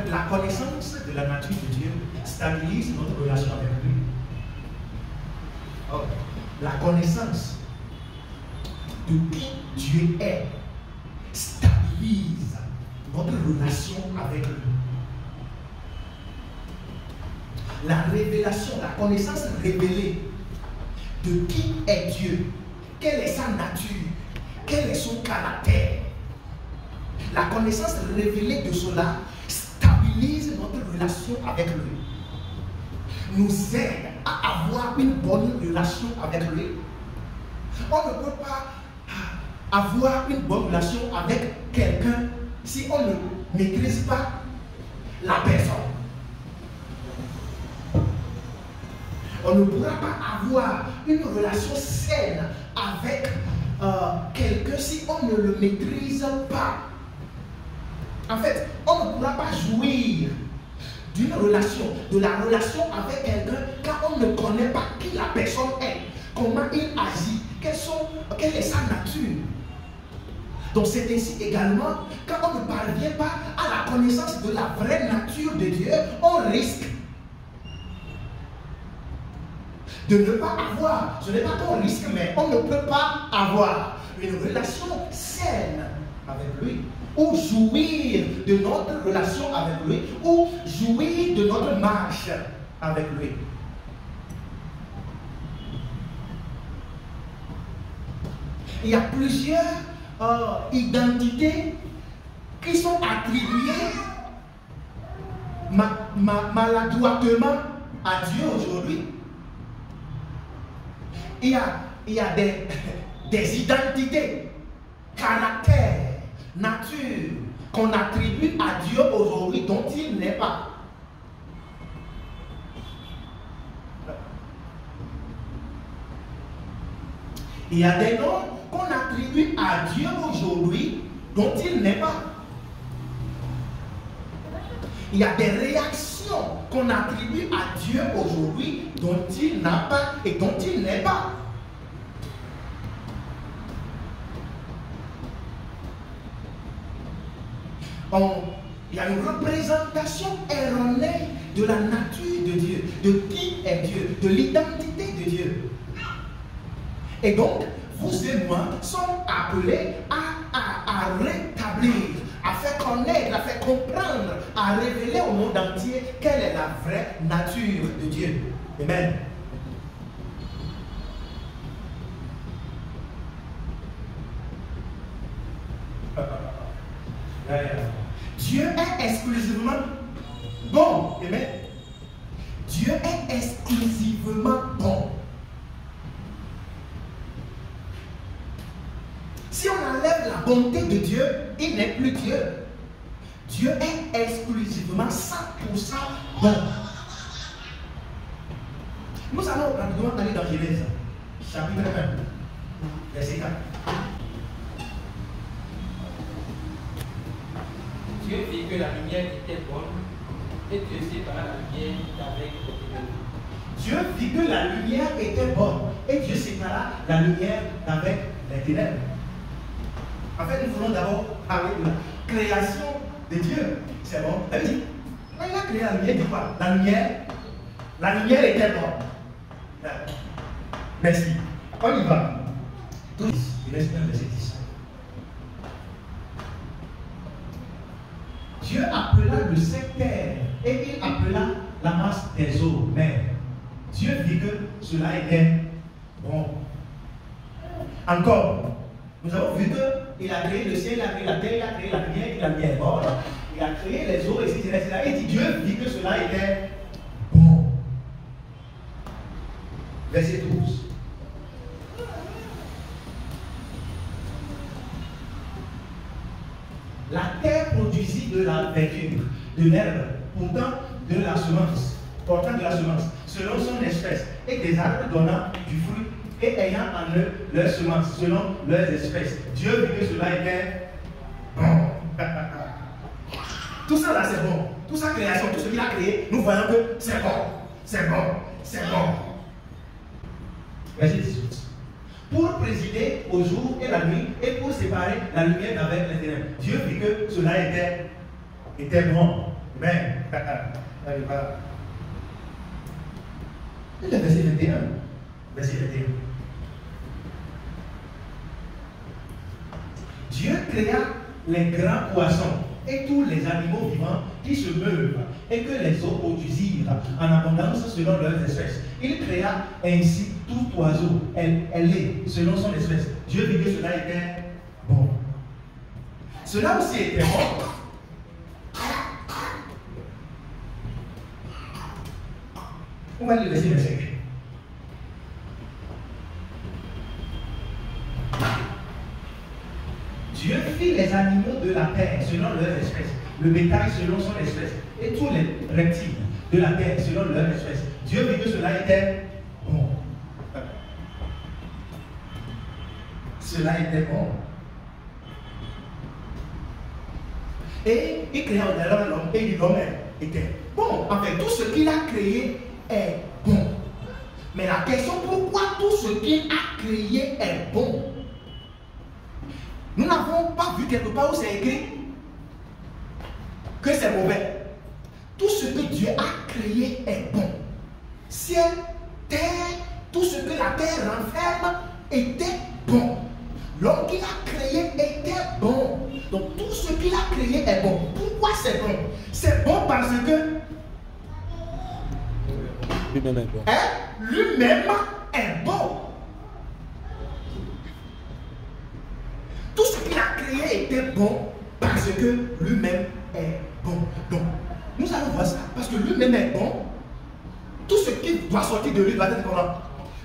fait, la connaissance de la nature de Dieu stabilise notre relation avec lui. Oh, la connaissance de qui Dieu est stabilise notre relation avec lui. La révélation, la connaissance révélée de qui est Dieu, quelle est sa nature, quel est son caractère. La connaissance révélée de cela stabilise notre relation avec lui, nous aide à avoir une bonne relation avec lui. On ne peut pas avoir une bonne relation avec quelqu'un si on ne maîtrise pas la personne. On ne pourra pas avoir une relation saine avec quelqu'un si on ne le maîtrise pas. En fait, on ne pourra pas jouir d'une relation, de la relation avec quelqu'un quand on ne connaît pas qui la personne est, comment il agit, quelle est sa nature. Donc c'est ainsi également, quand on ne parvient pas à la connaissance de la vraie nature de Dieu, on risque de ne pas avoir, ce n'est pas qu'on risque, mais on ne peut pas avoir une relation saine avec lui, ou jouir de notre relation avec lui, ou jouir de notre marche avec lui. Il y a plusieurs identités qui sont attribuées maladroitement à Dieu aujourd'hui. Il y a des identités, caractères, nature qu'on attribue à Dieu aujourd'hui dont il n'est pas. Il y a des noms qu'on attribue à Dieu aujourd'hui dont il n'est pas. Il y a des réactions qu'on attribue à Dieu aujourd'hui dont il n'a pas et dont il n'est pas. Il y a une représentation erronée de la nature de Dieu, de qui est Dieu, de l'identité de Dieu. Et donc, vous et moi sommes appelés à rétablir, à faire connaître, à faire comprendre, à révéler au monde entier quelle est la vraie nature de Dieu. Amen. Dieu est exclusivement bon. Amen. Dieu est exclusivement bon. Si on enlève la bonté de Dieu, il n'est plus Dieu. Dieu est exclusivement 100% bon. Nous allons rapidement aller dans Genèse, chapitre 1, verset 4. Dieu vit que la lumière était bonne et Dieu sépara la lumière d'avec les ténèbres. Dieu vit que la lumière était bonne et Dieu sépara la lumière d'avec les ténèbres. En fait, nous voulons d'abord parler de la création de Dieu. C'est bon. Elle dit, quand il a créé la lumière, il dit quoi? La lumière était bonne. Merci. On y va. Il reste un verset 10. Dieu appela le secteur et il appela la masse des eaux mer. Dieu dit que cela était bon. Encore, nous avons vu qu'il a créé le ciel, il a créé la terre, il a créé la lumière, il a mis bon. Il a créé les eaux, etc. Et dit Dieu dit que cela était bon. Verset 12. La terre produisit de la verdure, de l'herbe, portant de la semence, selon son espèce, et des arbres donnant du fruit, et ayant en eux leur semence, selon leurs espèces. Dieu vit que cela était bon. Tout ça là c'est bon. Toute sa création, tout ce qu'il a créé, nous voyons que c'est bon. C'est bon. C'est bon. Verset 18. Pour présider au jour et la nuit et pour séparer la lumière d'avec les ténèbres. Dieu vit que cela était était bon. Amen. Le verset 21. Verset 21. Dieu créa les grands poissons et tous les animaux vivants qui se meuvent et que les eaux produisirent en abondance selon leurs espèces. Il créa ainsi tout oiseau, elle est selon son espèce. Dieu vit que cela était bon. Cela aussi était bon. On va le laisser le 5. Dieu fit les animaux de la terre selon leurs espèces, le bétail selon son espèce, et tous les reptiles de la terre selon leur espèce. Dieu vit que cela était bon. Cela était bon. Et il créa au-delà l'homme, et l'homme était bon. En fait, tout ce qu'il a créé est bon. Mais la question, pourquoi tout ce qu'il a créé est bon? Nous n'avons pas vu quelque part où c'est écrit que c'est mauvais. Tout ce que Dieu a créé est bon. Ciel, terre, tout ce que la terre renferme était bon. L'homme qu'il a créé était bon. Donc tout ce qu'il a créé est bon. Pourquoi c'est bon? C'est bon parce que lui-même est bon. Lui-même est bon. Tout ce qu'il a créé était bon parce que lui-même est bon. Donc, nous allons voir ça. Parce que lui-même est bon. Tout ce qui doit sortir de lui doit être comment?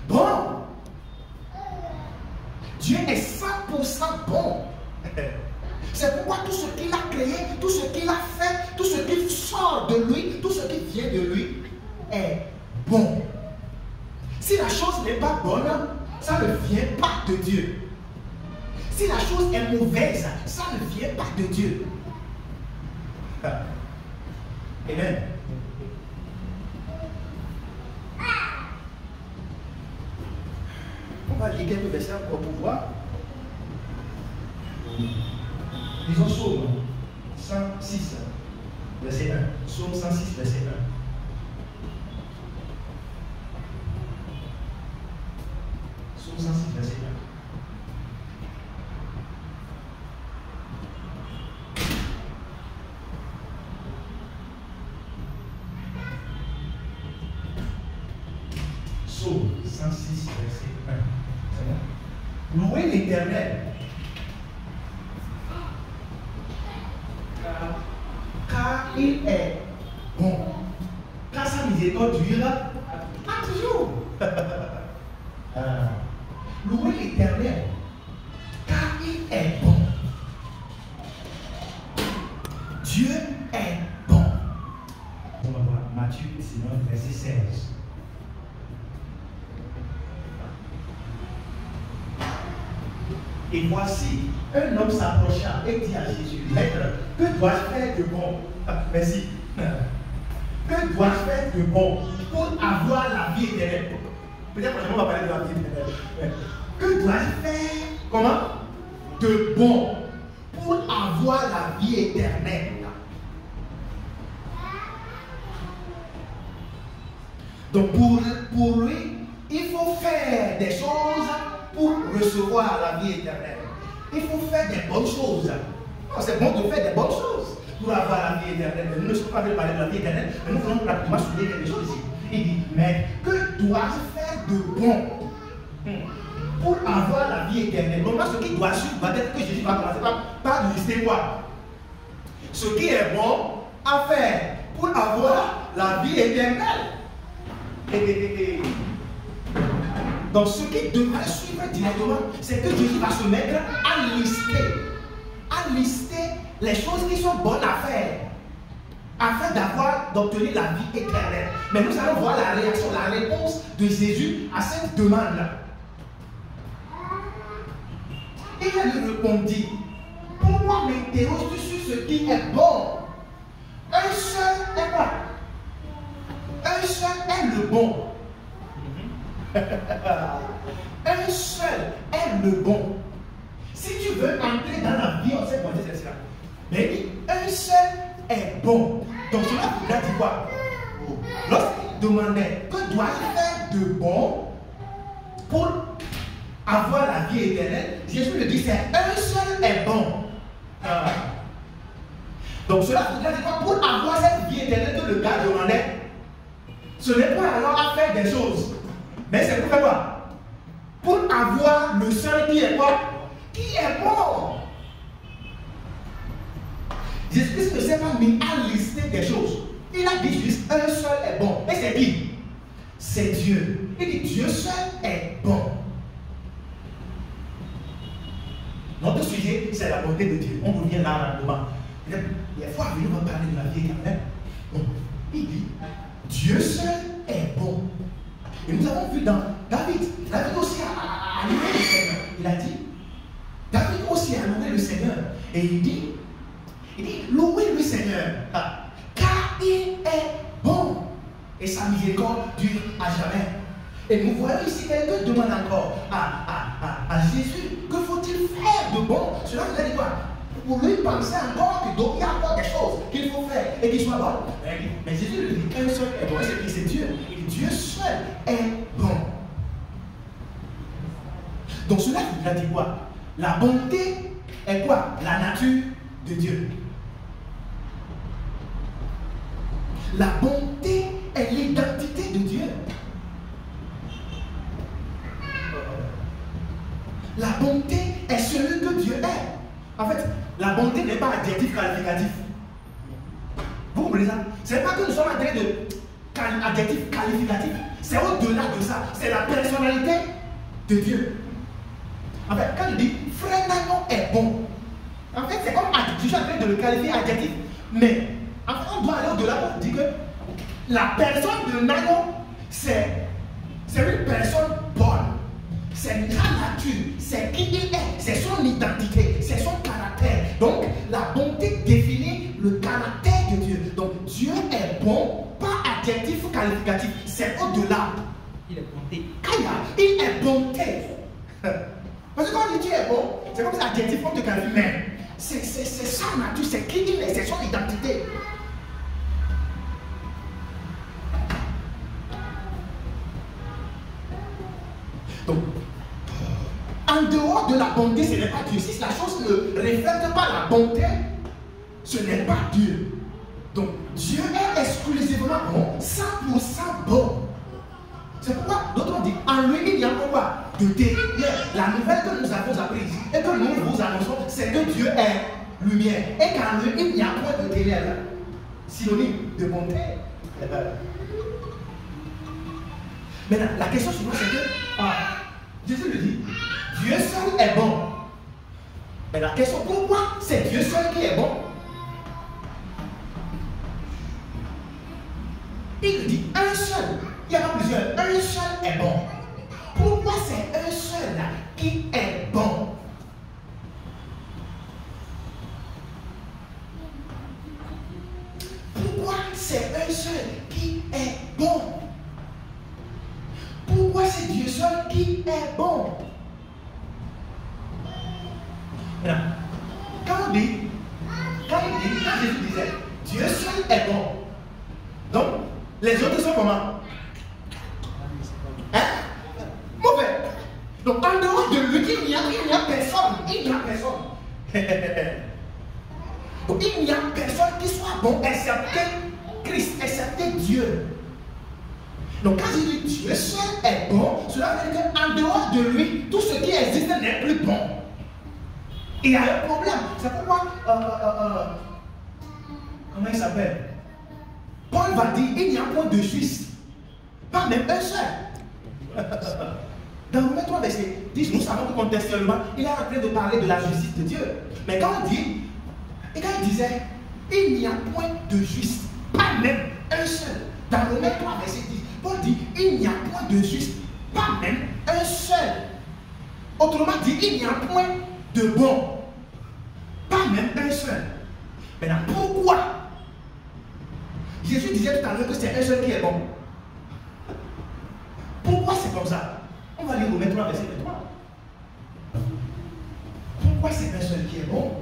Bon. Dieu est 100% bon. C'est pourquoi tout ce qu'il a créé, tout ce qu'il a fait, tout ce qui sort de lui, tout ce qui vient de lui est bon. Si la chose n'est pas bonne, ça ne vient pas de Dieu. Si la chose est mauvaise, ça ne vient pas de Dieu. Amen. On va lire quelques versets encore pour voir. Disons Psaume 106, verset 1. Psaume 106, verset 1. Psaume 106, verset 1. Psaume 106, verset 1. C'est bon? Louez l'Éternel. Car il est bon. Car sa miséricorde dure à toujours. Louez l'Éternel. Car il est bon. Dieu est bon. On va voir Matthieu 19, verset 16. Et voici, un homme s'approcha et dit à Jésus, Maître, que dois-je faire de bon? Merci. Que dois-je faire de bon pour avoir la vie éternelle? Peut-être prochainement on va parler de la vie éternelle. Que dois-je faire, comment? De bon pour avoir la vie éternelle. Donc pour lui, il faut faire des choses pour recevoir la vie éternelle. Il faut faire des bonnes choses. C'est bon de faire des bonnes choses pour avoir la vie éternelle. Nous ne sommes pas en train de parler de la vie éternelle, mais nous voulons pratiquement souligner quelque chose ici. Il dit, mais que dois-je faire de bon pour avoir la vie éternelle? Donc là, ce qui doit suivre va être que Jésus va commencer par lister quoi? Ce qui est bon à faire pour avoir la vie éternelle. Donc ce qui devrait suivre directement, c'est que Jésus va se mettre à lister les choses qui sont bonnes à faire, afin d'obtenir la vie éternelle. Mais nous allons voir la réaction, la réponse de Jésus à cette demande-là. Et il lui répondit, pourquoi m'interroges-tu sur ce qui est bon? Un seul est quoi? Un seul est le bon. Un seul est le bon. Si tu veux entrer dans la vie, on sait quoi c'est cela. Mais un seul est bon. Donc cela voudrait dire quoi? Lorsqu'il demandait que dois-je faire de bon pour avoir la vie éternelle, Jésus lui dit c'est un seul est bon. Donc cela voudrait dire quoi? Pour avoir cette vie éternelle que le gars demandait, ce n'est pas alors à faire des choses, mais c'est pour faire quoi? Pour avoir le seul qui est quoi? Qui est bon. Jésus-Christ ne s'est pas mis à lister des choses. Il a dit juste un seul est bon. Et c'est qui? C'est Dieu. Il dit Dieu seul est bon. Notre sujet, c'est la bonté de Dieu. On revient là rapidement. Il faut venir me parler de la vie éternelle. Il dit Dieu seul est bon. Et nous avons vu dans David. David aussi a loué le Seigneur. Il a dit David aussi a loué le Seigneur. Et il dit louez le Seigneur, car il est bon et sa miséricorde dure à jamais. Et nous voyons ici quelqu'un demande encore à Jésus, que faut-il faire de bon? Cela veut dire quoi? Pour lui penser encore qu'il y a encore des choses qu'il faut faire et qu'il soit bon. Mais Jésus lui dit qu'un seul est bon, c'est Dieu. Et Dieu seul est bon. Donc cela veut dire quoi? La bonté est quoi? La nature de Dieu. La bonté est l'identité de Dieu. La bonté est celui que Dieu est. En fait, la bonté n'est pas adjectif qualificatif. Vous comprenez ça? Ce n'est pas que nous sommes en train de adjectif qualificatif. C'est au-delà de ça. C'est la personnalité de Dieu. En fait, quand il dit frère Nagnon est bon, en fait, c'est comme adjectif. Je suis en train de le qualifier adjectif. Mais en fait, on doit aller au-delà pour dire que la personne de Nagnon, c'est une personne bonne. C'est sa nature, c'est qui il est, c'est son identité, c'est son caractère. Donc, la bonté définit le caractère de Dieu. Donc, Dieu est bon, pas adjectif qualificatif, c'est au-delà. Il est bonté. Kaya, il est bonté. Parce que quand on dit Dieu est bon, c'est comme ça, adjectif, on te qualifie, mais c'est sa nature, c'est qui il est, c'est son identité. Donc, en dehors de la bonté, ce n'est pas Dieu. Si la chose ne reflète pas la bonté, ce n'est pas Dieu. Donc, Dieu est exclusivement bon, 100% bon. C'est pourquoi d'autres ont dit, en lui, il y a quoi? De terrible. La nouvelle que nous avons apprise et que nous vous annonçons, c'est que Dieu est lumière. Et qu'en lui, il n'y a point de ténèbres. Synonyme de bonté. Maintenant, la question suivante, c'est que Jésus le dit, Dieu seul est bon. Mais la question, pourquoi c'est Dieu seul qui est bon? Il dit un seul. Il y en a plusieurs. Un seul est bon. Pourquoi c'est un seul qui est bon? Pourquoi c'est un seul qui est bon? Pourquoi c'est Dieu seul qui est bon? Maintenant, quand Jésus disait Dieu seul est bon, donc les autres sont comment? Hein? Mauvais. Donc en dehors de lui, il n'y a personne. Il n'y a personne. Donc il n'y a personne qui soit bon excepté Christ, excepté Dieu. Donc quand je dis Dieu seul est bon, cela veut dire qu'en dehors de lui, tout ce qui existe n'est plus bon. Il y a un problème. C'est pourquoi, comment il s'appelle? Paul va dire, il n'y a point de Suisse. Pas même un seul. Dans Romains 3, verset 10, nous savons que contextuellement, il est en train de parler de la justice de Dieu. Mais quand on dit, et quand il disait, il n'y a point de juste, pas même un seul. Dans Romains 3, verset 10, Paul dit, il n'y a point de juste, pas même un seul. Autrement dit, il n'y a point de bon, pas même un seul. Maintenant, pourquoi Jésus disait tout à l'heure que c'est un seul qui est bon? Pourquoi c'est comme ça? On va lire Romains 3, verset 23. Pourquoi c'est un seul qui est bon?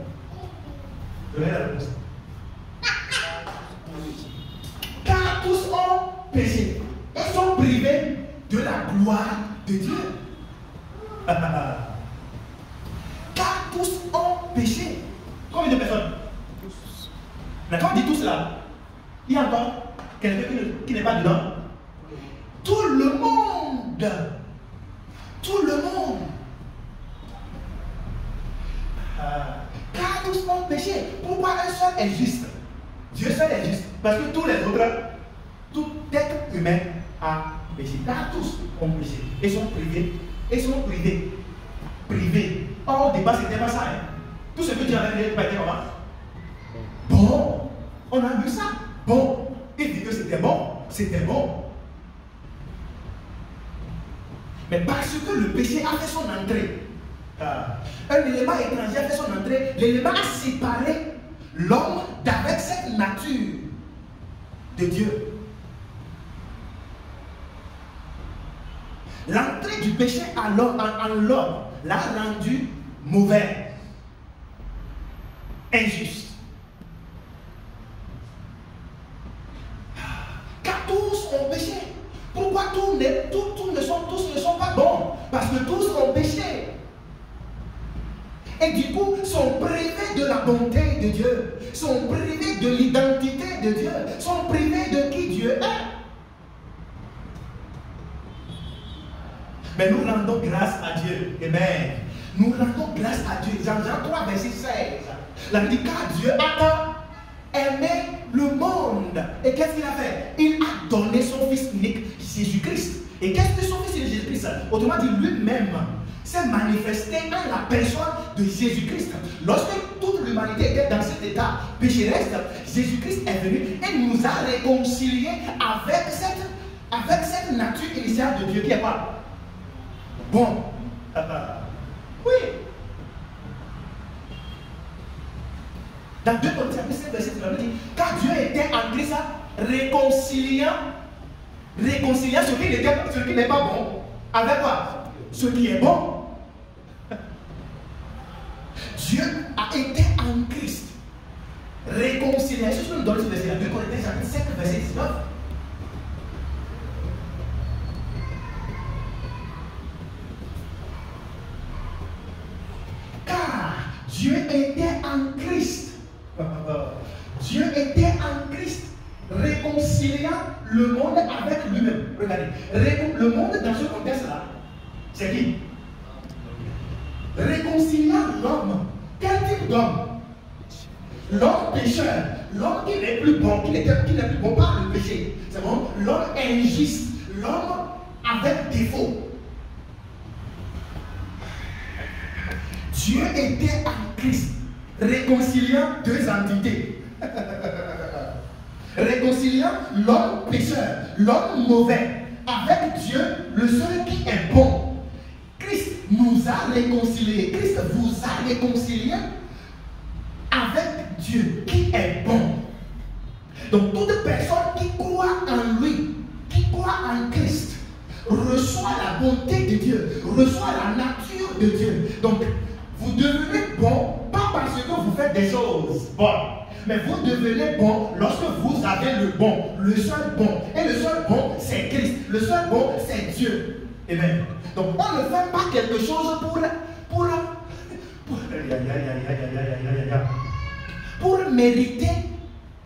Donnez la réponse. péché et sont privés de la gloire de Dieu. Car tous ont péché. Combien de personnes? Mais quand on dit tous là, il y a encore quelqu'un qui n'est pas dedans. Tout le monde. Tout le monde. Car tous ont péché. Pourquoi un seul est juste? Dieu seul est juste. Parce que tous les autres, tout être humain a péché. Car tous ont péché. Et sont privés. Et sont privés. Privés. Or, au départ, c'était pas ça. Hein. Tout ce que Dieu avait fait, pas été comment? Bon. On a vu ça. Bon. Il dit que c'était bon. C'était bon. Mais parce que le péché a fait son entrée. Un élément étranger a fait son entrée. L'élément a séparé l'homme d'avec cette nature de Dieu. L'entrée du péché en l'homme l'a rendu mauvais, injuste. Car tous ont péché. Pourquoi tous ne sont pas bons? Parce que tous ont péché. Et du coup, sont privés de la bonté de Dieu, sont privés de l'identité de Dieu, sont privés de qui Dieu est. Mais nous rendons grâce à Dieu. Amen. Nous rendons grâce à Dieu. Jean 3, verset 16. La Bible dit, car Dieu a aimé le monde. Et qu'est-ce qu'il a fait? Il a donné son Fils unique, Jésus-Christ. Et qu'est-ce que son Fils unique, Jésus-Christ? Autrement dit, lui-même s'est manifesté en la personne de Jésus-Christ. Lorsque toute l'humanité était dans cet état pécheresse, Jésus-Christ est venu et nous a réconciliés avec cette nature initiale de Dieu qui est quoi? Bon. Oui. Dans 2 Corinthiens 7, verset 9, dit, car Dieu était en Christ réconciliant ce qui n'est pas bon avec quoi? Ce qui est bon. Dieu a été en Christ réconcilié. Est-ce que je peux me donner ce verset-là? 2 Corinthiens chapitre 5, verset 19. Car Dieu était en Christ. Dieu était en Christ réconciliant le monde avec lui-même. Regardez, le monde dans ce contexte-là, c'est qui? Réconciliant l'homme. Quel type d'homme? L'homme pécheur, l'homme qui n'est plus bon, qui n'est plus bon par le péché. C'est bon? L'homme injuste, l'homme avec défaut. Dieu était en Christ, réconciliant deux entités. Réconciliant l'homme pécheur, l'homme mauvais, avec Dieu, le seul qui est bon. Christ nous a réconciliés. Christ vous a réconciliés avec Dieu qui est bon. Donc toute personne qui croit en lui, qui croit en Christ, reçoit la bonté de Dieu, reçoit la nature de Dieu. Donc vous devenez bon, pas parce que vous faites des choses bonnes, mais vous devenez bon lorsque vous avez le bon, le seul bon. Et le seul bon, c'est Christ. Le seul bon, c'est Dieu. Amen. Donc on ne fait pas quelque chose pour mériter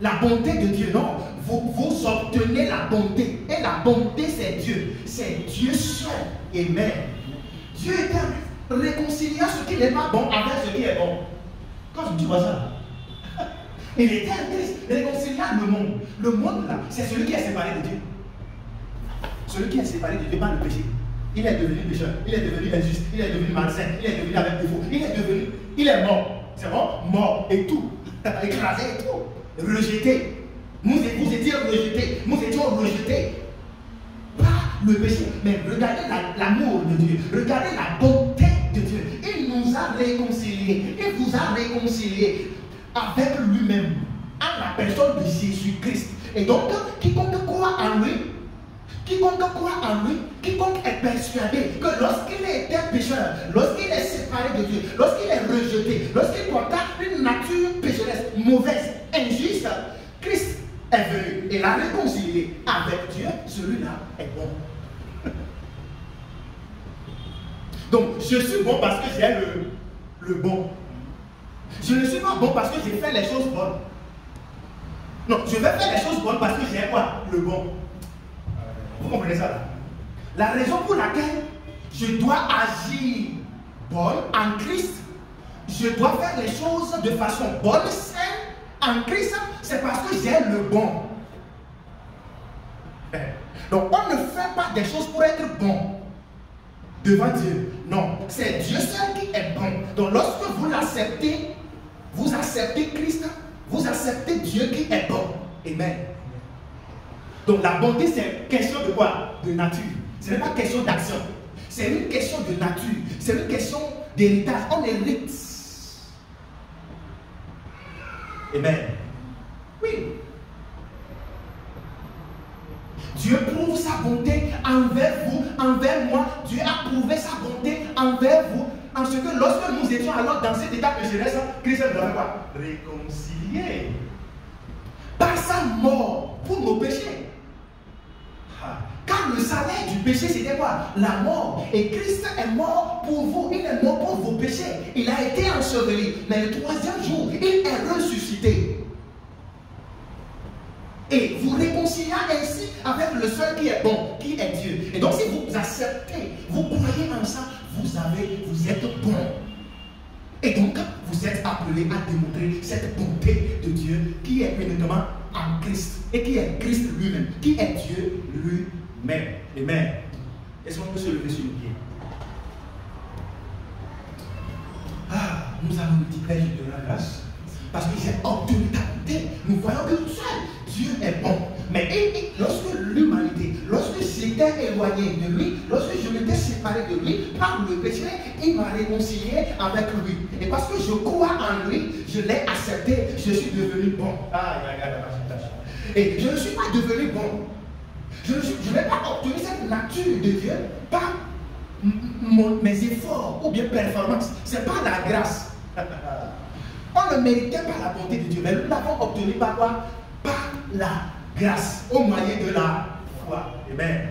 la bonté de Dieu. Non, vous obtenez la bonté. Et la bonté, c'est Dieu. C'est Dieu seul. Amen. Dieu est réconciliant ce qui n'est pas bon avec ce qui est bon. Quand tu vois ça, il était réconciliant le monde. Le monde là, c'est celui qui est séparé de Dieu. Celui qui est séparé de Dieu par le péché. Il est devenu pécheur, il est devenu injuste, il est devenu malsain, il est devenu avec défaut, il est mort. C'est bon? Mort et tout. Écrasé et tout. Rejeté. Vous étiez rejetés. Nous étions rejetés par le péché. Mais regardez l'amour de Dieu. Regardez la bonté de Dieu. Il nous a réconciliés. Il vous a réconciliés avec lui-même, en la personne de Jésus-Christ. Et donc, quiconque croit en lui, quiconque est persuadé que lorsqu'il était pécheur, lorsqu'il est séparé de Dieu, lorsqu'il est rejeté, lorsqu'il portait une nature pécheresse, mauvaise, injuste, Christ est venu et l'a réconcilié avec Dieu, celui-là est bon. Donc, je suis bon parce que j'ai le bon. Je ne suis pas bon parce que j'ai fait les choses bonnes. Non, je vais faire les choses bonnes parce que j'ai quoi? Le bon. Vous comprenez ça là? La raison pour laquelle je dois agir bonne en Christ, je dois faire les choses de façon bonne, saine, en Christ, c'est parce que j'ai le bon. Donc, on ne fait pas des choses pour être bon devant Dieu. Non, c'est Dieu seul qui est bon. Donc, lorsque vous l'acceptez, vous acceptez Christ, vous acceptez Dieu qui est bon. Amen. Donc, la bonté, c'est question de quoi? De nature. Ce n'est pas question d'action. C'est une question de nature. C'est une question d'héritage. On hérite. Amen. Oui. Dieu prouve sa bonté envers vous, envers moi. Dieu a prouvé sa bonté envers vous. En ce que lorsque nous étions alors dans cet état de jeunesse, Christ nous a fait quoi? Réconcilier. Par sa mort pour nos péchés. Car le salaire du péché, c'était quoi? La mort. Et Christ est mort pour vous. Il est mort pour vos péchés. Il a été enseveli. Mais le troisième jour, il est ressuscité. Et vous réconciliez ainsi avec le seul qui est bon, qui est Dieu. Et donc, si vous acceptez, vous croyez en ça, vous êtes bon. Et donc, vous êtes appelés à démontrer cette bonté de Dieu qui est uniquement en Christ. Et qui est Christ lui-même. Qui est Dieu lui-même. Amen. Est-ce qu'on peut se lever sur le pied? Ah, nous allons nous dire, Père, je te rends la grâce. Parce que j'ai obtenu ta bonté. Nous voyons que seul Dieu est bon. Mais lorsque l'humanité, lorsque j'étais éloigné de lui, lorsque je m'étais séparé de lui, par le péché, il m'a réconcilié avec lui. Et parce que je crois en lui, je l'ai accepté, je suis devenu bon. Et je ne suis pas devenu bon. Je n'ai pas obtenu cette nature de Dieu par mes efforts ou bien performances. Ce n'est pas la grâce. On ne méritait pas la bonté de Dieu, mais nous l'avons obtenu par quoi? Par la grâce, au moyen de la foi. Amen.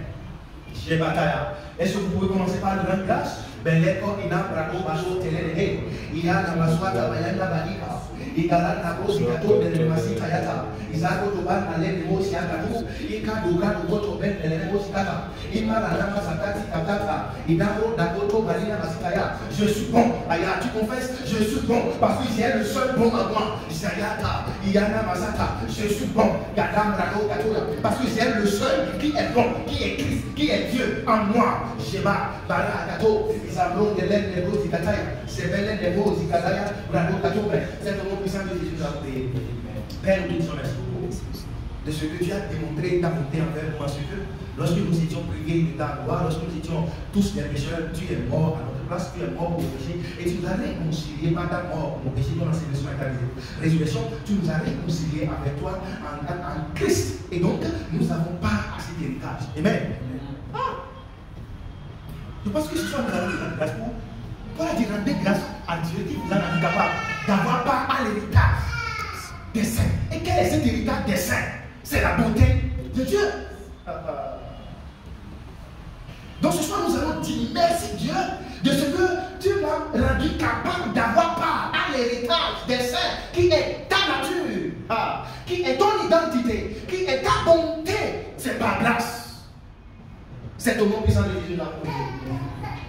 J'ai bataille. Est-ce que vous pouvez commencer par le rendre grâce? Ben l'école, il a bravo, basso, télé, il a la maswata, bayanda, badika. Igala na bosi kato bele masita yata. Izako to ban ale ni mosi yata. Ika duga dugo to ben bele mosi kata. Ima la nama sakati katata. Idako dakoto balina masita ya. Je suis bon. Aya, tu confesses? Je suis bon parce que j'ai le seul bon en moi. Isayata, Iyana masata. Je suis bon. Gadam rado katoya. Parce que j'ai le seul qui est bon, qui est Christ, qui est Dieu en moi. Sheba, bara kato. Isabron de l'aide de bosi kataya. C'est belle de bosi kataya. Rado katoya. C'est le nom puissant de Jésus nous a prié. Père, nous te disons merci beaucoup de ce que tu as démontré ta bonté envers nous, parce que lorsque nous étions privés de ta gloire, lorsque nous étions tous des pécheurs, tu es mort à notre place, tu es mort pour nos péchés, et tu nous as réconciliés par ta mort pour nos péchés, ton ascension et ta résurrection. Tu nous as réconciliés avec toi en Christ, et donc nous avons part à cet héritage. Amen. Je pense que ce soit nous avons dit la grâce pour dire rendre grâce à Dieu qui vous a rendu capable d'avoir part à l'héritage des saints. Et quel est cet héritage des saints? C'est la bonté de Dieu. Donc ce soir nous allons dire merci Dieu de ce que tu m'as rendu capable d'avoir part à l'héritage des saints qui est ta nature, qui est ton identité, qui est ta bonté. C'est par grâce. C'est au nom puissant de Jésus.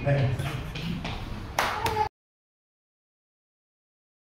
Amen.